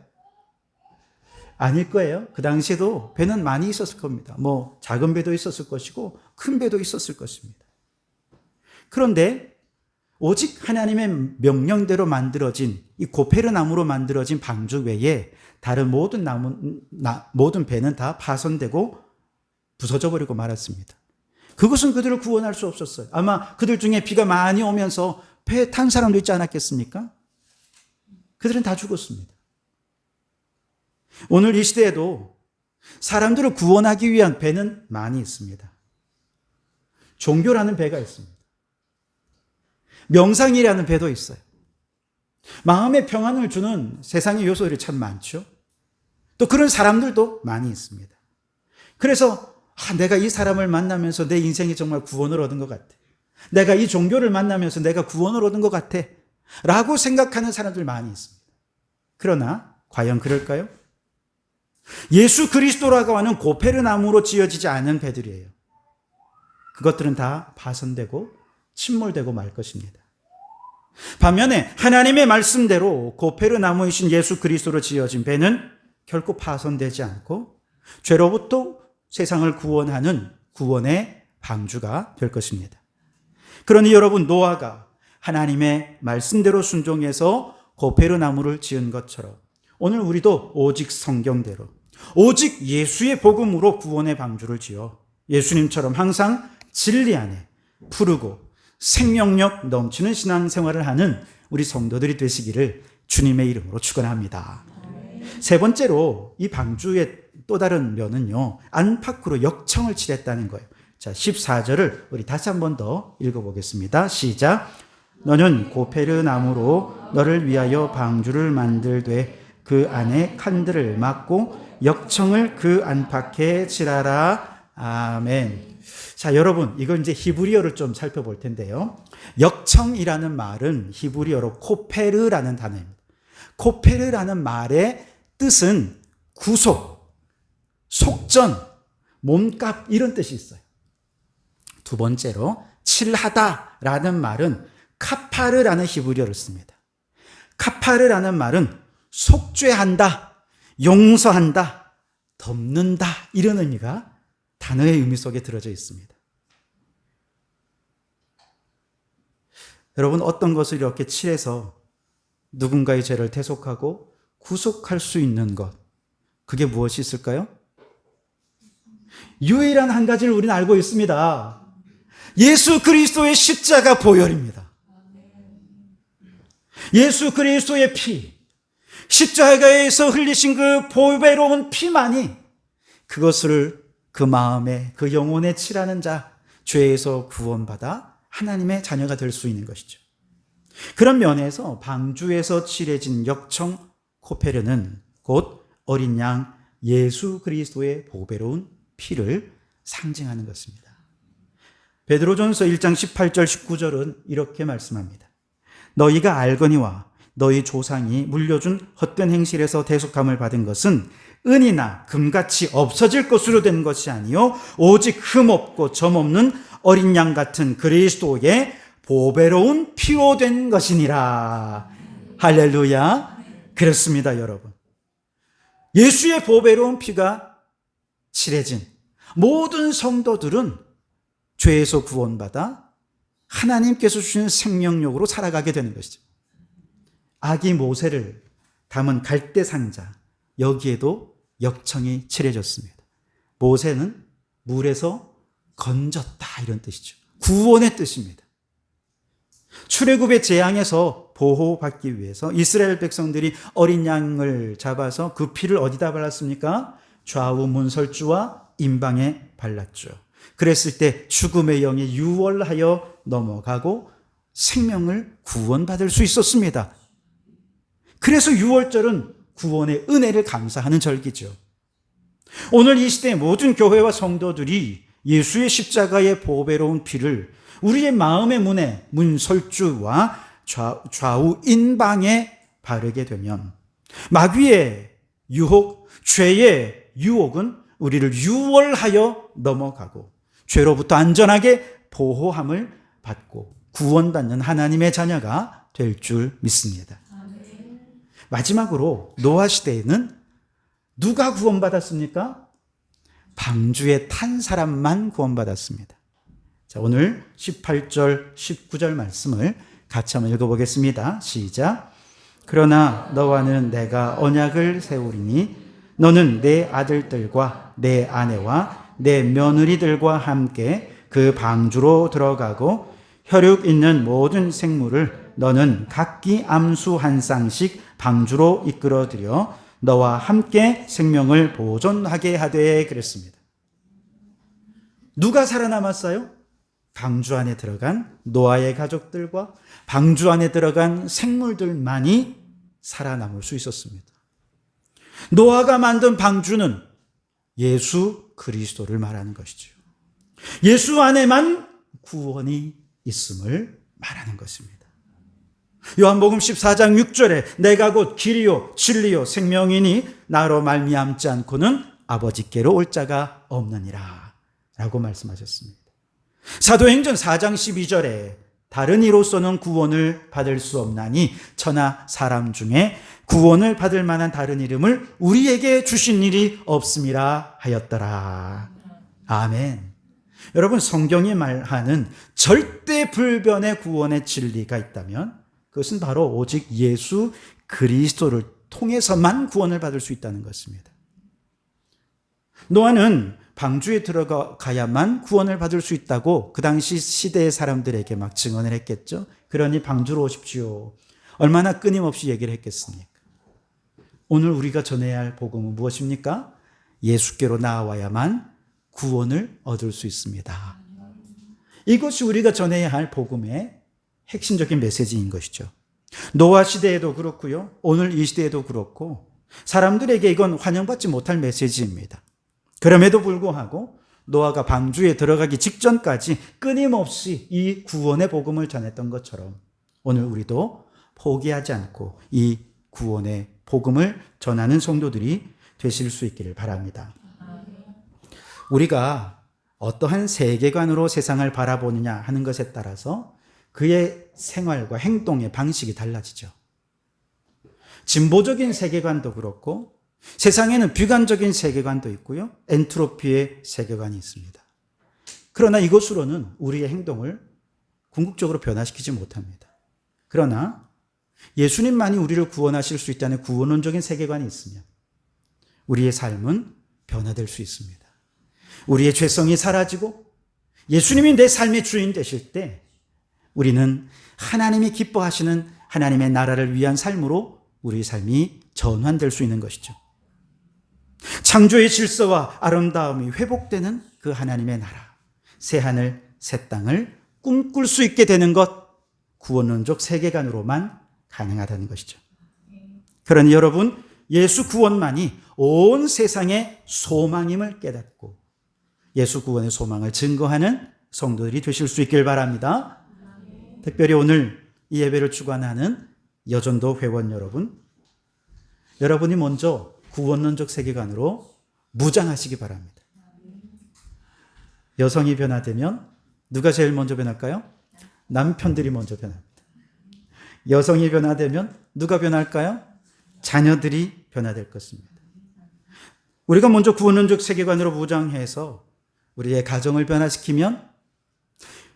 아닐 거예요. 그 당시에도 배는 많이 있었을 겁니다. 뭐 작은 배도 있었을 것이고 큰 배도 있었을 것입니다. 그런데 오직 하나님의 명령대로 만들어진 이 고페르나무로 만들어진 방주 외에 다른 모든 배는 다 파손되고 부서져 버리고 말았습니다. 그것은 그들을 구원할 수 없었어요. 아마 그들 중에 비가 많이 오면서 배에 탄 사람도 있지 않았겠습니까? 그들은 다 죽었습니다. 오늘 이 시대에도 사람들을 구원하기 위한 배는 많이 있습니다. 종교라는 배가 있습니다. 명상이라는 배도 있어요. 마음의 평안을 주는 세상의 요소들이 참 많죠. 또 그런 사람들도 많이 있습니다. 그래서 내가 이 사람을 만나면서 내 인생이 정말 구원을 얻은 것 같아. 내가 이 종교를 만나면서 내가 구원을 얻은 것 같아. 라고 생각하는 사람들 많이 있습니다. 그러나 과연 그럴까요? 예수 그리스도라고 하는 고페르나무로 지어지지 않은 배들이에요. 그것들은 다 파손되고 침몰되고 말 것입니다. 반면에 하나님의 말씀대로 고페르나무이신 예수 그리스도로 지어진 배는 결코 파손되지 않고 죄로부터 세상을 구원하는 구원의 방주가 될 것입니다. 그러니 여러분, 노아가 하나님의 말씀대로 순종해서 고페르나무를 지은 것처럼 오늘 우리도 오직 성경대로, 오직 예수의 복음으로 구원의 방주를 지어 예수님처럼 항상 진리 안에 푸르고 생명력 넘치는 신앙생활을 하는 우리 성도들이 되시기를 주님의 이름으로 축원합니다. 세 번째로 이 방주의 또 다른 면은요, 안팎으로 역청을 칠했다는 거예요. 자, 14절을 우리 다시 한 번 더 읽어보겠습니다. 시작. 너는 고페르나무로 너를 위하여 방주를 만들되 그 안에 칸들을 막고 역청을 그 안팎에 칠하라. 아멘. 자, 여러분, 이건 이제 히브리어를 좀 살펴볼 텐데요. 역청이라는 말은 히브리어로 코페르라는 단어입니다. 코페르라는 말의 뜻은 구속, 속전, 몸값 이런 뜻이 있어요. 두 번째로 칠하다라는 말은 카파르라는 히브리어를 씁니다. 카파르라는 말은 속죄한다, 용서한다, 덮는다 이런 의미가 단어의 의미 속에 들어져 있습니다. 여러분, 어떤 것을 이렇게 칠해서 누군가의 죄를 대속하고 구속할 수 있는 것, 그게 무엇이 있을까요? 유일한 한 가지를 우리는 알고 있습니다. 예수 그리스도의 십자가 보혈입니다. 예수 그리스도의 피, 십자가에서 흘리신 그 보배로운 피만이 그것을 그 마음에, 그 영혼에 칠하는 자, 죄에서 구원받아 하나님의 자녀가 될 수 있는 것이죠. 그런 면에서 방주에서 칠해진 역청 코페르는 곧 어린 양 예수 그리스도의 보배로운 피를 상징하는 것입니다. 베드로전서 1장 18절 19절은 이렇게 말씀합니다. 너희가 알거니와 너희 조상이 물려준 헛된 행실에서 대속함을 받은 것은 은이나 금같이 없어질 것으로 된 것이 아니요 오직 흠없고 점없는 어린 양 같은 그리스도의 보배로운 피로 된 것이니라. 할렐루야. 그렇습니다, 여러분. 예수의 보배로운 피가 칠해진 모든 성도들은 죄에서 구원받아 하나님께서 주신 생명력으로 살아가게 되는 것이죠. 아기 모세를 담은 갈대 상자, 여기에도 역청이 칠해졌습니다. 모세는 물에서 건졌다 이런 뜻이죠. 구원의 뜻입니다. 출애굽의 재앙에서 보호받기 위해서 이스라엘 백성들이 어린 양을 잡아서 그 피를 어디다 발랐습니까? 좌우 문설주와 임방에 발랐죠. 그랬을 때 죽음의 영이 유월하여 넘어가고 생명을 구원받을 수 있었습니다. 그래서 유월절은 구원의 은혜를 감사하는 절기죠. 오늘 이 시대의 모든 교회와 성도들이 예수의 십자가의 보배로운 피를 우리의 마음의 문에 문설주와 좌우 인방에 바르게 되면 마귀의 유혹, 죄의 유혹은 우리를 유월하여 넘어가고 죄로부터 안전하게 보호함을 받고 구원받는 하나님의 자녀가 될 줄 믿습니다. 마지막으로 노아 시대에는 누가 구원받았습니까? 방주에 탄 사람만 구원받았습니다. 자, 오늘 18절, 19절 말씀을 같이 한번 읽어보겠습니다. 시작. 그러나 너와는 내가 언약을 세우리니 너는 내 아들들과 내 아내와 내 며느리들과 함께 그 방주로 들어가고 혈육 있는 모든 생물을 너는 각기 암수 한 쌍씩 방주로 이끌어들여 너와 함께 생명을 보존하게 하되 그랬습니다. 누가 살아남았어요? 방주 안에 들어간 노아의 가족들과 방주 안에 들어간 생물들만이 살아남을 수 있었습니다. 노아가 만든 방주는 예수 그리스도를 말하는 것이죠. 예수 안에만 구원이 있음을 말하는 것입니다. 요한복음 14장 6절에 내가 곧 길이요 진리요 생명이니 나로 말미암지 않고는 아버지께로 올 자가 없느니라 라고 말씀하셨습니다. 사도행전 4장 12절에 다른 이로서는 구원을 받을 수 없나니 천하 사람 중에 구원을 받을 만한 다른 이름을 우리에게 주신 일이 없음이라 하였더라. 아멘. 여러분, 성경이 말하는 절대 불변의 구원의 진리가 있다면 그것은 바로 오직 예수 그리스도를 통해서만 구원을 받을 수 있다는 것입니다. 노아는 방주에 들어가야만 구원을 받을 수 있다고 그 당시 시대의 사람들에게 막 증언을 했겠죠. 그러니 방주로 오십시오. 얼마나 끊임없이 얘기를 했겠습니까? 오늘 우리가 전해야 할 복음은 무엇입니까? 예수께로 나와야만 구원을 얻을 수 있습니다. 이것이 우리가 전해야 할 복음의 핵심적인 메시지인 것이죠. 노아 시대에도 그렇고요. 오늘 이 시대에도 그렇고 사람들에게 이건 환영받지 못할 메시지입니다. 그럼에도 불구하고 노아가 방주에 들어가기 직전까지 끊임없이 이 구원의 복음을 전했던 것처럼 오늘 우리도 포기하지 않고 이 구원의 복음을 전하는 성도들이 되실 수 있기를 바랍니다. 우리가 어떠한 세계관으로 세상을 바라보느냐 하는 것에 따라서 그의 생활과 행동의 방식이 달라지죠. 진보적인 세계관도 그렇고 세상에는 비관적인 세계관도 있고요. 엔트로피의 세계관이 있습니다. 그러나 이것으로는 우리의 행동을 궁극적으로 변화시키지 못합니다. 그러나 예수님만이 우리를 구원하실 수 있다는 구원론적인 세계관이 있으면 우리의 삶은 변화될 수 있습니다. 우리의 죄성이 사라지고 예수님이 내 삶의 주인 되실 때 우리는 하나님이 기뻐하시는 하나님의 나라를 위한 삶으로 우리의 삶이 전환될 수 있는 것이죠. 창조의 질서와 아름다움이 회복되는 그 하나님의 나라, 새하늘, 새 땅을 꿈꿀 수 있게 되는 것, 구원론적 세계관으로만 가능하다는 것이죠. 그러니 여러분, 예수 구원만이 온 세상의 소망임을 깨닫고 예수 구원의 소망을 증거하는 성도들이 되실 수 있길 바랍니다. 특별히 오늘 이 예배를 주관하는 여전도 회원 여러분, 여러분이 먼저 구원론적 세계관으로 무장하시기 바랍니다. 여성이 변화되면 누가 제일 먼저 변할까요? 남편들이 먼저 변합니다. 여성이 변화되면 누가 변할까요? 자녀들이 변화될 것입니다. 우리가 먼저 구원론적 세계관으로 무장해서 우리의 가정을 변화시키면,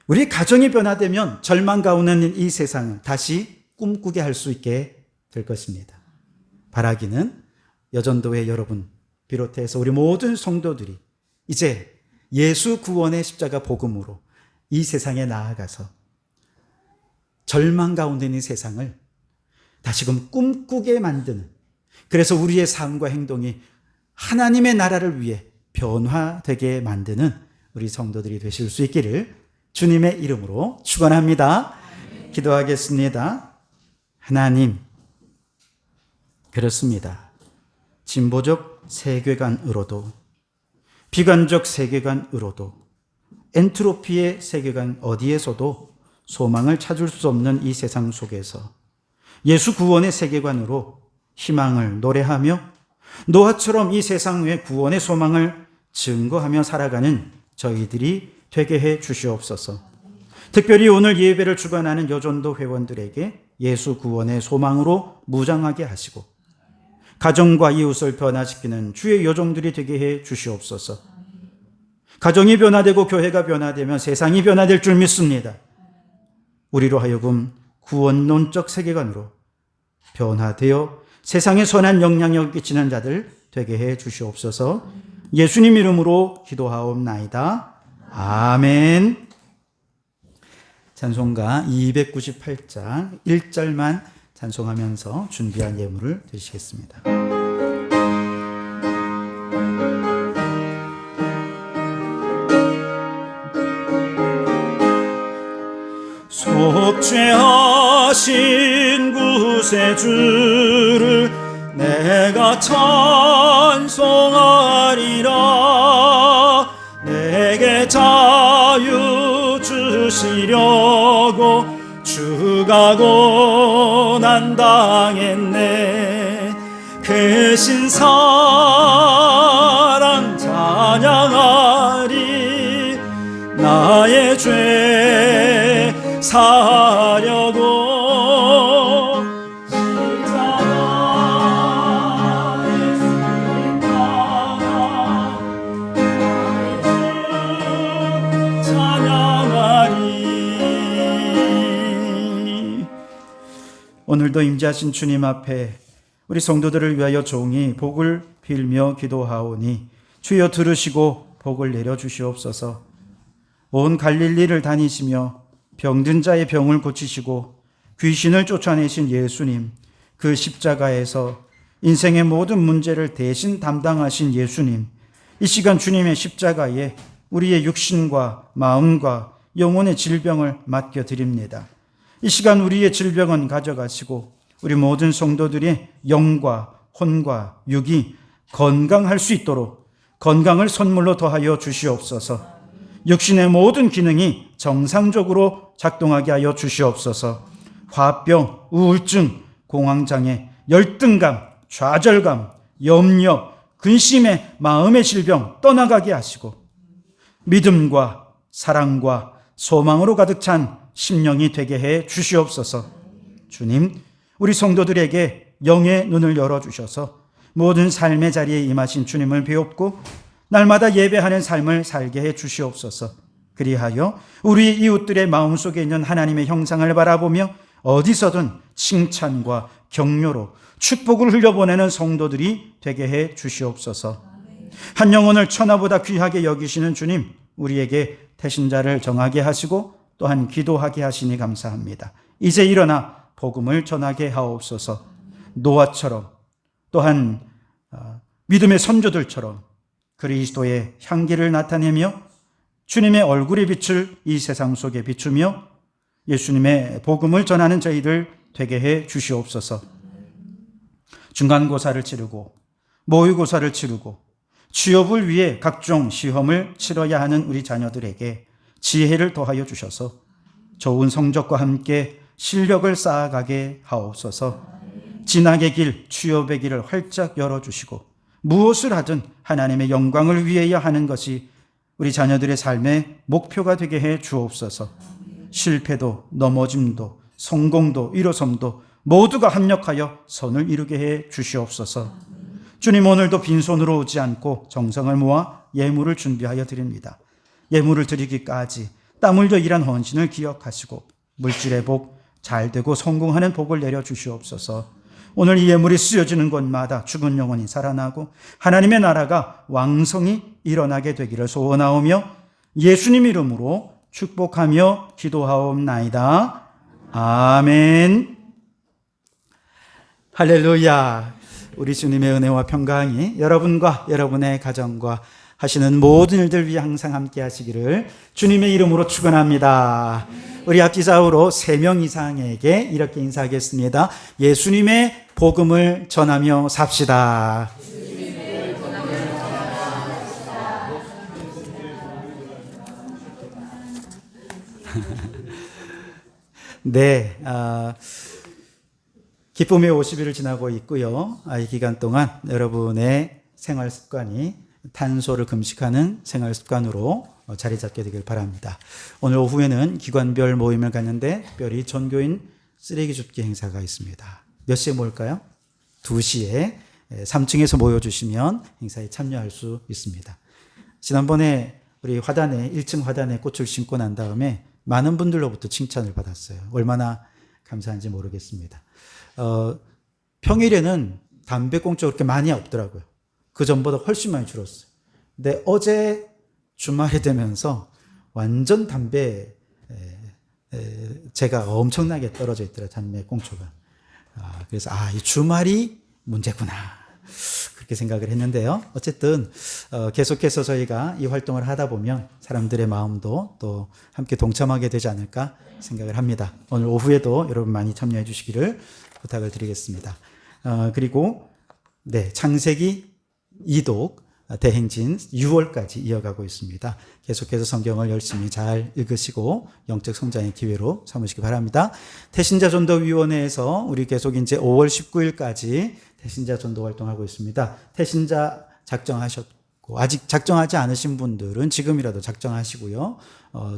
우리의 가정이 변화되면 절망 가운데 있는 이 세상을 다시 꿈꾸게 할 수 있게 될 것입니다. 바라기는 여전도회 여러분 비롯해서 우리 모든 성도들이 이제 예수 구원의 십자가 복음으로 이 세상에 나아가서 절망 가운데 있는 세상을 다시금 꿈꾸게 만드는, 그래서 우리의 삶과 행동이 하나님의 나라를 위해 변화되게 만드는 우리 성도들이 되실 수 있기를 주님의 이름으로 축원합니다. 기도하겠습니다. 하나님, 그렇습니다. 진보적 세계관으로도 비관적 세계관으로도 엔트로피의 세계관 어디에서도 소망을 찾을 수 없는 이 세상 속에서 예수 구원의 세계관으로 희망을 노래하며 노아처럼 이 세상 위에 구원의 소망을 증거하며 살아가는 저희들이 되게 해 주시옵소서. 특별히 오늘 예배를 주관하는 여전도 회원들에게 예수 구원의 소망으로 무장하게 하시고 가정과 이웃을 변화시키는 주의 여종들이 되게 해 주시옵소서. 가정이 변화되고 교회가 변화되면 세상이 변화될 줄 믿습니다. 우리로 하여금 구원론적 세계관으로 변화되어 세상에 선한 영향력을 끼치는 자들 되게 해 주시옵소서. 예수님 이름으로 기도하옵나이다. 아멘. 찬송가 298장 1절만 찬송하면서 준비한 예물을 드리시겠습니다. 속죄하신 구세주를 내가 찬송하리라. 내게 자유 주시려고 주가 고난당했네. 그 신사랑 찬양하리. 나의 죄 사하려고 십자가에 죽은 나라 나의 주 찬양하리. 오늘도 임재하신 주님 앞에 우리 성도들을 위하여 종이 복을 빌며 기도하오니 주여 들으시고 복을 내려주시옵소서. 온 갈릴리를 다니시며 병든 자의 병을 고치시고 귀신을 쫓아내신 예수님, 그 십자가에서 인생의 모든 문제를 대신 담당하신 예수님, 이 시간 주님의 십자가에 우리의 육신과 마음과 영혼의 질병을 맡겨드립니다. 이 시간 우리의 질병은 가져가시고 우리 모든 성도들의 영과 혼과 육이 건강할 수 있도록 건강을 선물로 더하여 주시옵소서. 육신의 모든 기능이 정상적으로 작동하게 하여 주시옵소서. 화병, 우울증, 공황장애, 열등감, 좌절감, 염려, 근심의 마음의 질병 떠나가게 하시고 믿음과 사랑과 소망으로 가득 찬 심령이 되게 해 주시옵소서. 주님, 우리 성도들에게 영의 눈을 열어주셔서 모든 삶의 자리에 임하신 주님을 배웁고 날마다 예배하는 삶을 살게 해 주시옵소서. 그리하여 우리 이웃들의 마음속에 있는 하나님의 형상을 바라보며 어디서든 칭찬과 격려로 축복을 흘려보내는 성도들이 되게 해 주시옵소서. 한 영혼을 천하보다 귀하게 여기시는 주님, 우리에게 태신자를 정하게 하시고 또한 기도하게 하시니 감사합니다. 이제 일어나 복음을 전하게 하옵소서. 노아처럼 또한 믿음의 선조들처럼 그리스도의 향기를 나타내며 주님의 얼굴의 빛을 이 세상 속에 비추며 예수님의 복음을 전하는 저희들 되게 해 주시옵소서. 중간고사를 치르고 모의고사를 치르고 취업을 위해 각종 시험을 치러야 하는 우리 자녀들에게 지혜를 더하여 주셔서 좋은 성적과 함께 실력을 쌓아가게 하옵소서. 진학의 길, 취업의 길을 활짝 열어주시고 무엇을 하든 하나님의 영광을 위하여 하는 것이 우리 자녀들의 삶의 목표가 되게 해 주옵소서. 실패도 넘어짐도 성공도 일어섬도 모두가 합력하여 선을 이루게 해 주시옵소서. 주님, 오늘도 빈손으로 오지 않고 정성을 모아 예물을 준비하여 드립니다. 예물을 드리기까지 땀 흘려 일한 헌신을 기억하시고 물질의 복, 잘되고 성공하는 복을 내려주시옵소서. 오늘 이 예물이 쓰여지는 곳마다 죽은 영혼이 살아나고 하나님의 나라가 왕성히 일어나게 되기를 소원하오며 예수님 이름으로 축복하며 기도하옵나이다. 아멘. 할렐루야. 우리 주님의 은혜와 평강이 여러분과 여러분의 가정과 하시는 모든 일들 위해 항상 함께 하시기를 주님의 이름으로 축원합니다. 우리 앞지사으로 3명 이상에게 이렇게 인사하겠습니다. 예수님의 복음을 전하며 삽시다. 네, 기쁨의 50일을 지나고 있고요. 이 기간 동안 여러분의 생활 습관이 탄소를 금식하는 생활 습관으로 자리 잡게 되길 바랍니다. 오늘 오후에는 기관별 모임을 갖는데 특별히 전교인 쓰레기 줍기 행사가 있습니다. 몇 시에 모일까요? 2시에 3층에서 모여주시면 행사에 참여할 수 있습니다. 지난번에 우리 화단에 1층 화단에 꽃을 심고 난 다음에 많은 분들로부터 칭찬을 받았어요. 얼마나 감사한지 모르겠습니다. 평일에는 담배꽁초가 그렇게 많이 없더라고요. 그 전보다 훨씬 많이 줄었어요. 근데 어제 주말이 되면서 완전 담배 제가 엄청나게 떨어져 있더라고요. 담배꽁초가. 그래서 이 주말이 문제구나. 그렇게 생각을 했는데요. 어쨌든 계속해서 저희가 이 활동을 하다 보면 사람들의 마음도 또 함께 동참하게 되지 않을까 생각을 합니다. 오늘 오후에도 여러분 많이 참여해 주시기를 부탁을 드리겠습니다. 그리고 창세기 2독 대행진 6월까지 이어가고 있습니다. 계속해서 성경을 열심히 잘 읽으시고 영적 성장의 기회로 삼으시기 바랍니다. 태신자 전도위원회에서 우리 계속 이제 5월 19일까지 태신자 전도 활동하고 있습니다. 태신자 작정하셨고 아직 작정하지 않으신 분들은 지금이라도 작정하시고요.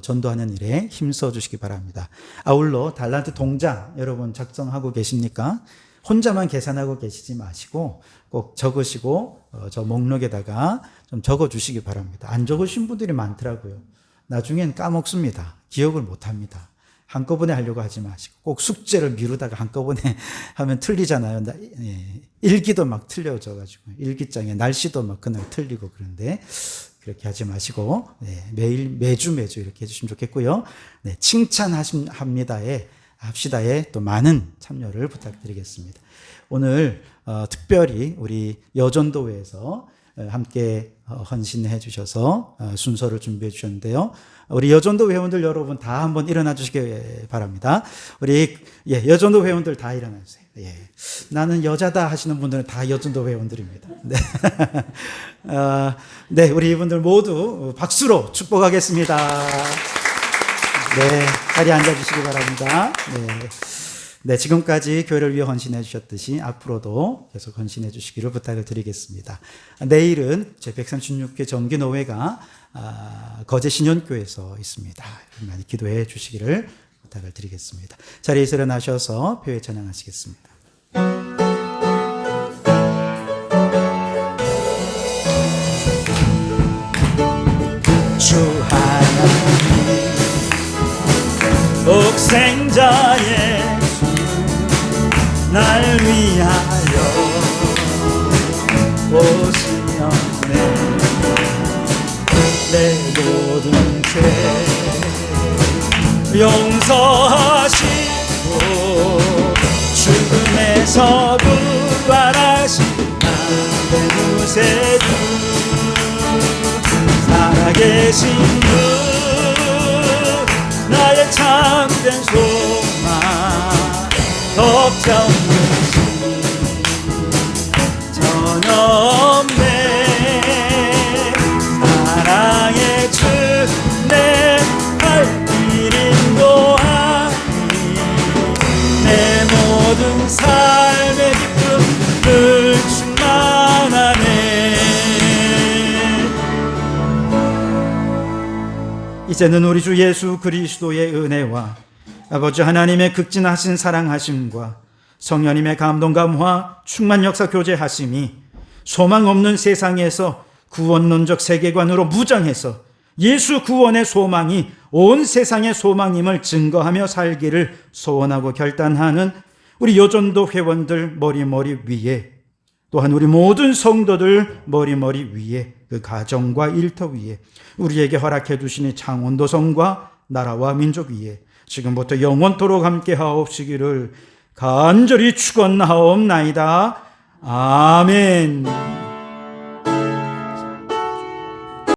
전도하는 일에 힘써 주시기 바랍니다. 아울러 달란트 동장 여러분 작성하고 계십니까? 혼자만 계산하고 계시지 마시고 꼭 적으시고 저 목록에다가 좀 적어 주시기 바랍니다. 안 적으신 분들이 많더라고요. 나중엔 까먹습니다. 기억을 못 합니다. 한꺼번에 하려고 하지 마시고 꼭 숙제를 미루다가 한꺼번에 하면 틀리잖아요. 일기도 막 틀려져가지고 일기장에 날씨도 막 그날 틀리고 그런데 그렇게 하지 마시고 매주 이렇게 해주시면 좋겠고요. 칭찬합니다에 합시다에 또 많은 참여를 부탁드리겠습니다. 오늘 특별히 우리 여전도회에서 함께 헌신해 주셔서 순서를 준비해 주셨는데요. 우리 여전도 회원들 여러분 다 한번 일어나 주시기 바랍니다. 우리 여전도 회원들 다 일어나 주세요. 나는 여자다 하시는 분들은 다 여전도 회원들입니다. 우리 이분들 모두 박수로 축복하겠습니다. 자리에 앉아 주시기 바랍니다. 지금까지 교회를 위해 헌신해 주셨듯이 앞으로도 계속 헌신해 주시기를 부탁을 드리겠습니다. 내일은 제136회 정기노회가 거제 신현교에서 있습니다. 많이 기도해 주시기를 부탁을 드리겠습니다. 자리에서 일어나셔서 표회 찬양하시겠습니다. 주 하나님 독생자의 날 위하여 오시었네. 내 모든 죄 용서하시고 죽음에서 부활하신 나의 구세주 살아계신 주 나의 참된 소망 덕자 없는 신 전혀 없네. 사랑의 주 내 할 길 인도하니 내 모든 삶의 기쁨 늘 충만하네. 이제는 우리 주 예수 그리스도의 은혜와 아버지 하나님의 극진하신 사랑하심과 성령님의 감동감화 충만 역사 교제하심이 소망 없는 세상에서 구원론적 세계관으로 무장해서 예수 구원의 소망이 온 세상의 소망임을 증거하며 살기를 소원하고 결단하는 우리 여전도 회원들 머리머리 위에 또한 우리 모든 성도들 머리머리 위에 그 가정과 일터 위에 우리에게 허락해 주시니 창원도성과 나라와 민족 위에 지금부터 영원토록 함께 하옵시기를 간절히 축원하옵나이다. 아멘.